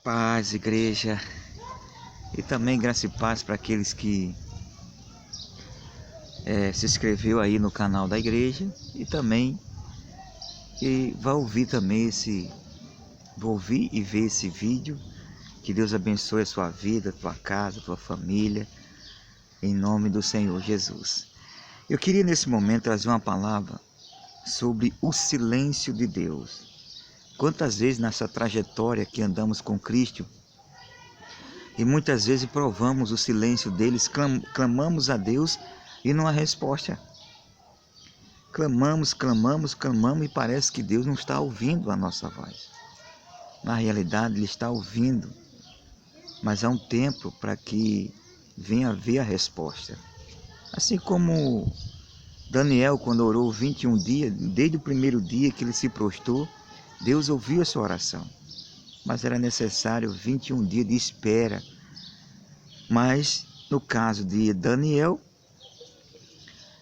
Paz, igreja, e também graça e paz para aqueles que se inscreveu aí no canal da igreja e também que vai ouvir também vou ouvir e ver esse vídeo. Que Deus abençoe a sua vida, a tua casa, a tua família, em nome do Senhor Jesus. Eu queria nesse momento trazer uma palavra sobre o silêncio de Deus. Quantas vezes nessa trajetória que andamos com Cristo, e muitas vezes provamos o silêncio deles, clamamos a Deus e não há resposta. Clamamos e parece que Deus não está ouvindo a nossa voz. Na realidade, Ele está ouvindo, mas há um tempo para que venha ver a resposta. Assim como Daniel, quando orou 21 dias, desde o primeiro dia que ele se prostrou, Deus ouviu a sua oração. Mas era necessário 21 dias de espera. Mas no caso de Daniel,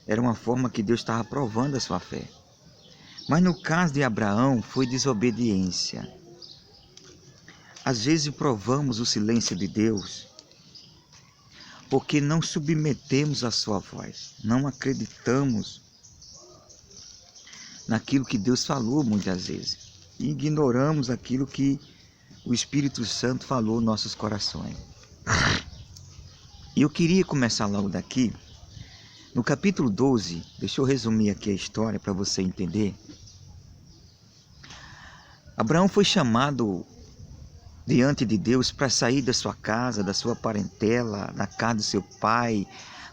era uma forma que Deus estava provando a sua fé. Mas no caso de Abraão, foi desobediência. Às vezes provamos o silêncio de Deus porque não submetemos a sua voz, não acreditamos naquilo que Deus falou muitas vezes. E ignoramos aquilo que o Espírito Santo falou em nossos corações. E eu queria começar logo daqui, no capítulo 12, deixa eu resumir aqui a história para você entender. Abraão foi chamado diante de Deus para sair da sua casa, da sua parentela, da casa do seu pai,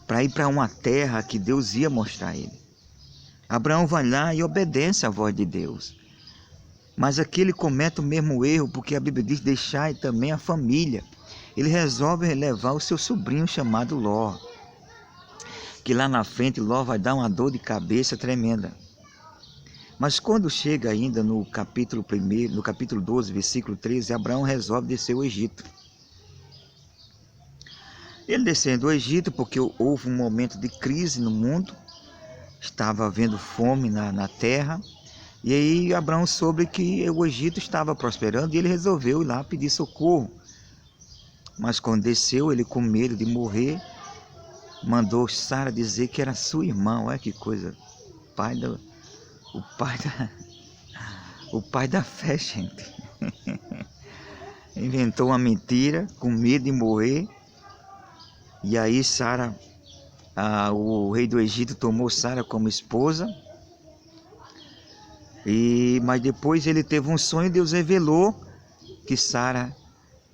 para ir para uma terra que Deus ia mostrar a ele. Abraão vai lá e obedece à voz de Deus. Mas aqui ele comete o mesmo erro, porque a Bíblia diz deixar também a família. Ele resolve levar o seu sobrinho chamado Ló, que lá na frente Ló vai dar uma dor de cabeça tremenda. Mas quando chega ainda no capítulo 1, no capítulo 12, versículo 13, Abraão resolve descer o Egito. Ele descendo o Egito porque houve um momento de crise no mundo, estava havendo fome na terra, e aí Abraão soube que o Egito estava prosperando e ele resolveu ir lá pedir socorro. Mas quando desceu, ele com medo de morrer, mandou Sara dizer que era sua irmã. Olha que coisa, o pai da fé, gente. Inventou uma mentira com medo de morrer. E aí Sara, o rei do Egito tomou Sara como esposa. Mas depois ele teve um sonho e Deus revelou que Sara,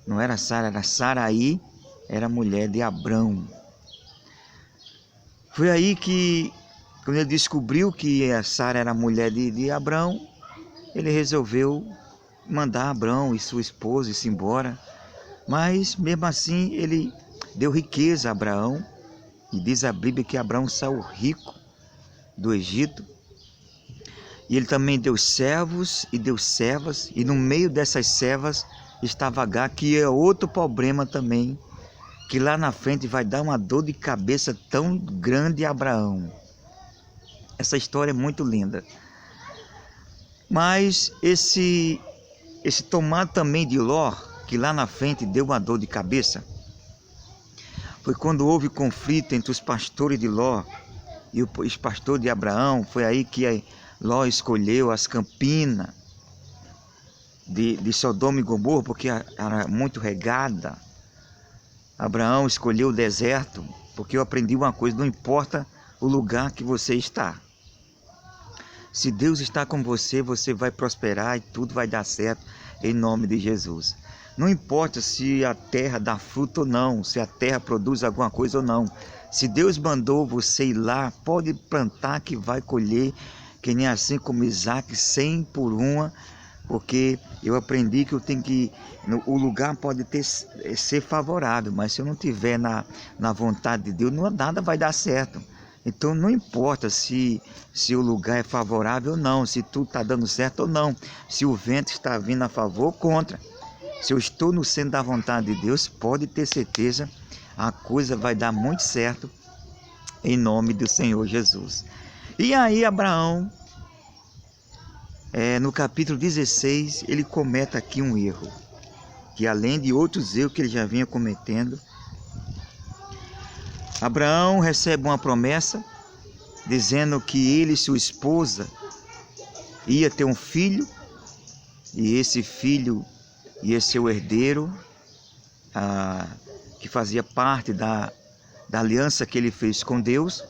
não era Sara, era Saraí, era mulher de Abrão. Foi aí que, quando ele descobriu que a Sara era mulher de Abrão, ele resolveu mandar Abrão e sua esposa ir embora. Mas mesmo assim ele deu riqueza a Abraão, e diz a Bíblia que Abraão saiu rico do Egito. E ele também deu servos e deu servas, e no meio dessas servas estava Agar, que é outro problema também, que lá na frente vai dar uma dor de cabeça tão grande a Abraão. Essa história é muito linda. Mas esse tomado também de Ló, que lá na frente deu uma dor de cabeça, foi quando houve conflito entre os pastores de Ló e os pastores de Abraão. Foi aí que Ló escolheu as campinas de Sodoma e Gomorra, porque era muito regada. Abraão escolheu o deserto, porque eu aprendi uma coisa: não importa o lugar que você está. Se Deus está com você, você vai prosperar e tudo vai dar certo em nome de Jesus. Não importa se a terra dá fruto ou não, se a terra produz alguma coisa ou não. Se Deus mandou você ir lá, pode plantar que vai colher, que nem assim como Isaac, 100 por uma, porque eu aprendi que eu tenho que... O lugar pode ser favorável, mas se eu não estiver na vontade de Deus, nada vai dar certo. Então não importa se o lugar é favorável ou não, se tudo está dando certo ou não, se o vento está vindo a favor ou contra. Se eu estou no centro da vontade de Deus, pode ter certeza, a coisa vai dar muito certo em nome do Senhor Jesus. E aí Abraão, no capítulo 16, ele comete aqui um erro. que além de outros erros que ele já vinha cometendo, Abraão recebe uma promessa dizendo que ele e sua esposa ia ter um filho, e esse filho ia ser o herdeiro, que fazia parte da aliança que ele fez com Deus.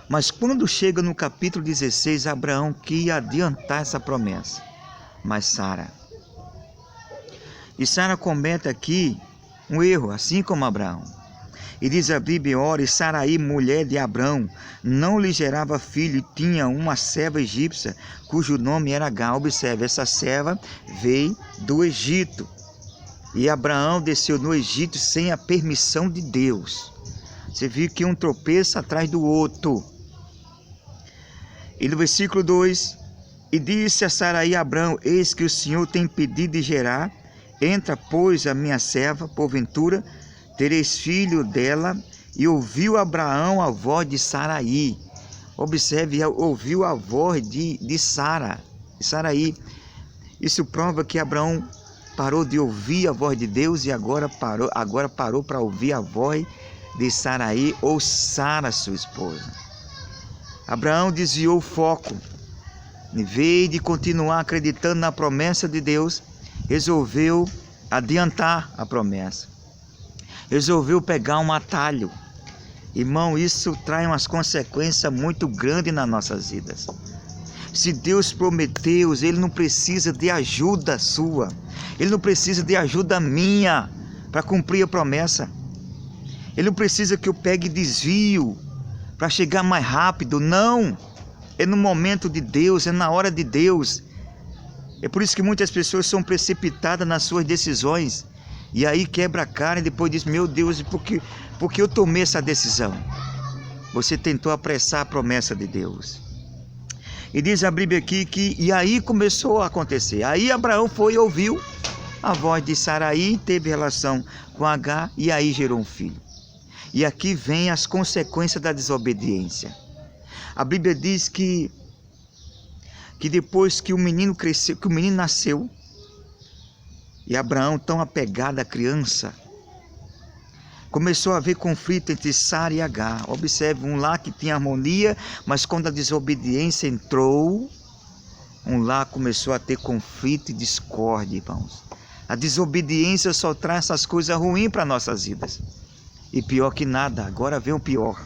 Mas quando chega no capítulo 16, Abraão quis adiantar essa promessa. Mas Sara comete aqui um erro, assim como Abraão. E diz a Bíblia: ora, e Saraí, mulher de Abrão, não lhe gerava filho, e tinha uma serva egípcia, cujo nome era Agar. Observe, essa serva veio do Egito. E Abraão desceu no Egito sem a permissão de Deus. Você viu que um tropeça atrás do outro. E no versículo 2, e disse a Saraí a Abrão: eis que o Senhor tem impedido de gerar, entra, pois, a minha serva, porventura tereis filho dela. E ouviu Abraão a voz de Saraí. Observe, ouviu a voz de Saraí. Isso prova que Abraão parou de ouvir a voz de Deus e agora parou para ouvir a voz de Saraí, ou Sara, sua esposa. Abraão desviou o foco. Em vez de continuar acreditando na promessa de Deus, resolveu adiantar a promessa. Resolveu pegar um atalho. Irmão, isso traz umas consequências muito grandes nas nossas vidas. Se Deus prometeu, Ele não precisa de ajuda sua. Ele não precisa de ajuda minha para cumprir a promessa. Ele não precisa que eu pegue desvio para chegar mais rápido. Não. É no momento de Deus, é na hora de Deus. É por isso que muitas pessoas são precipitadas nas suas decisões. E aí quebra a cara e depois diz: meu Deus, por que eu tomei essa decisão? Você tentou apressar a promessa de Deus. E diz a Bíblia aqui e aí começou a acontecer. Aí Abraão foi e ouviu a voz de Saraí, teve relação com Agar e aí gerou um filho. E aqui vem as consequências da desobediência. A Bíblia diz que depois que o menino cresceu, que o menino nasceu, e Abraão, tão apegado à criança, começou a haver conflito entre Sara e Agar. Observe, um lar que tinha harmonia, mas quando a desobediência entrou, um lar começou a ter conflito e discórdia, irmãos. A desobediência só traz essas coisas ruins para nossas vidas. E pior que nada, agora vem o pior.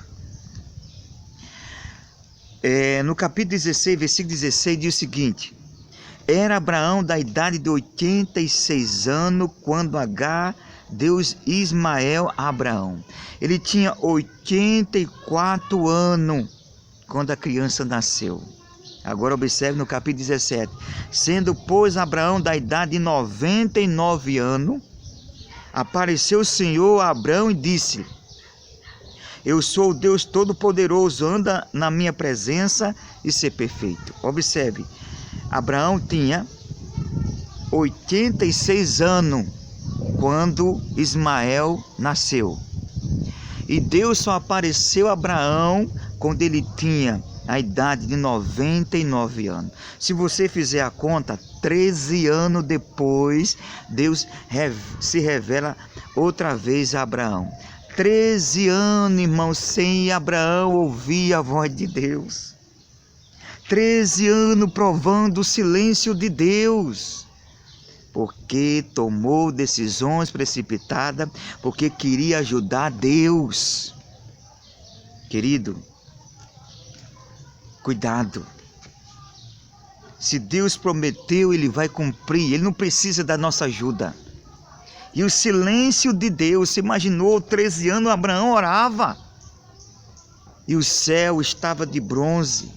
No capítulo 16, versículo 16, diz o seguinte: era Abraão da idade de 86 anos, quando Agar deu Ismael a Abraão. Ele tinha 84 anos quando a criança nasceu. Agora observe no capítulo 17. Sendo, pois, Abraão da idade de 99 anos, apareceu o Senhor a Abraão e disse: eu sou o Deus Todo-Poderoso, anda na minha presença e ser perfeito. Observe, Abraão tinha 86 anos quando Ismael nasceu. E Deus só apareceu a Abraão quando ele tinha a idade de 99 anos. Se você fizer a conta, 13 anos depois, Deus se revela outra vez a Abraão. 13 anos, irmão, sem Abraão ouvir a voz de Deus. 13 anos provando o silêncio de Deus. Porque tomou decisões precipitadas, porque queria ajudar Deus. Querido, cuidado. Se Deus prometeu, Ele vai cumprir. Ele não precisa da nossa ajuda. E o silêncio de Deus, se imaginou, 13 anos Abraão orava. E o céu estava de bronze.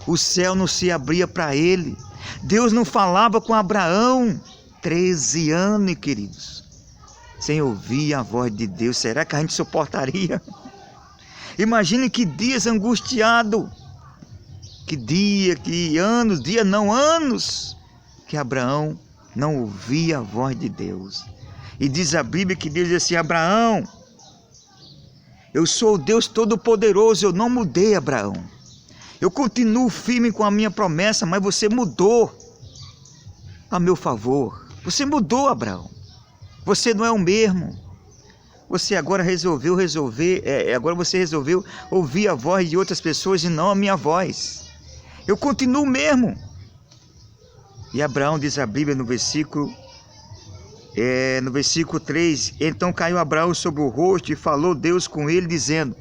O céu não se abria para ele. Deus não falava com Abraão. 13 anos, queridos, sem ouvir a voz de Deus. Será que a gente suportaria? Imagine que dias angustiados. Que dia, que anos, dia não anos, que Abraão não ouvia a voz de Deus. E diz a Bíblia que Deus diz assim: Abraão, eu sou o Deus Todo-Poderoso, eu não mudei, Abraão. Eu continuo firme com a minha promessa, mas você mudou a meu favor. Você mudou, Abraão. Você não é o mesmo. Você agora agora você resolveu ouvir a voz de outras pessoas e não a minha voz. Eu continuo mesmo. E Abraão diz a Bíblia no versículo 3, então caiu Abraão sobre o rosto e falou Deus com ele, dizendo: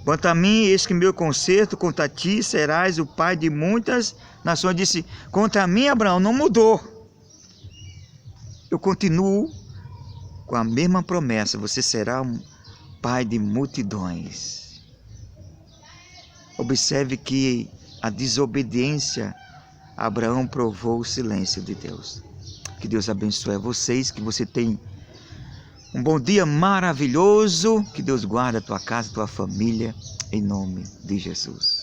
quanto a mim, eis que meu concerto contra ti, serás o pai de muitas nações. Disse, contra mim, Abraão, não mudou. Eu continuo com a mesma promessa, você será um pai de multidões. Observe que a desobediência, Abraão provou o silêncio de Deus. Que Deus abençoe a vocês, que você tenha um bom dia maravilhoso, que Deus guarde a tua casa, a tua família, em nome de Jesus.